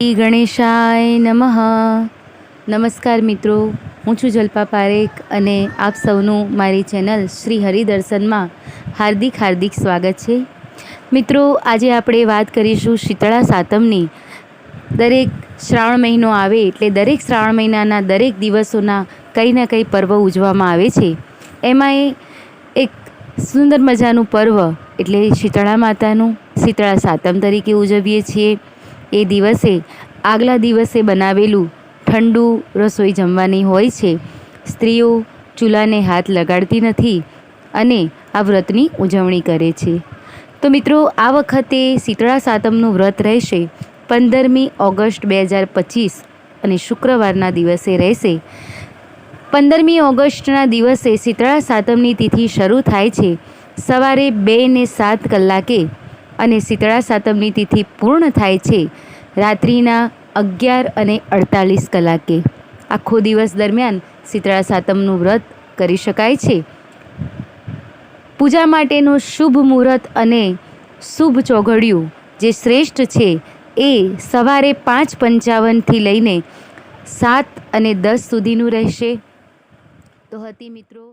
શ્રી ગણેશાય નમઃ. નમસ્કાર મિત્રો, હું છું જલ્પા પારેખ અને આપ સૌનું મારી ચેનલ શ્રી હરિદર્શનમાં હાર્દિક સ્વાગત છે. મિત્રો, આજે આપણે વાત કરીશું શીતળા સાતમની. દરેક શ્રાવણ મહિનો આવે એટલે દરેક શ્રાવણ મહિનાના દરેક દિવસોના કંઈ ના કંઈ પર્વ ઉજવવામાં આવે છે. એમાં એક સુંદર મજાનું પર્વ એટલે શીતળા માતાનું શીતળા સાતમ તરીકે ઉજવીએ છીએ. એ દિવસે આગલા દિવસે બનાવેલું ઠંડુ રસોઈ જમવાની હોય છે. સ્ત્રીઓ ચૂલાને હાથ લગાડતી નથી અને આ વ્રતની ઉજવણી કરે છે. તો મિત્રો, આ વખતે શીતળા સાતમનું વ્રત રહેશે 15મી ઓગસ્ટ 2025 અને શુક્રવારના દિવસે રહેશે. 15મી ઓગસ્ટના દિવસે શીતળા સાતમની તિથિ શરૂ થાય છે સવારે 2 ને 7 કલાકે અને શીતળા સાતમની તિથિ પૂર્ણ થાય છે રાત્રિના 11 અને 48 કલાકે. આખો દિવસ દરમિયાન શીતળા સાતમનું વ્રત કરી શકાય છે. પૂજા માટેનું શુભ મુહૂર્ત અને શુભ ચોઘડિયું જે શ્રેષ્ઠ છે એ સવારે 5:55થી લઈને 7 અને 10 સુધીનું રહેશે. તો હતી મિત્રો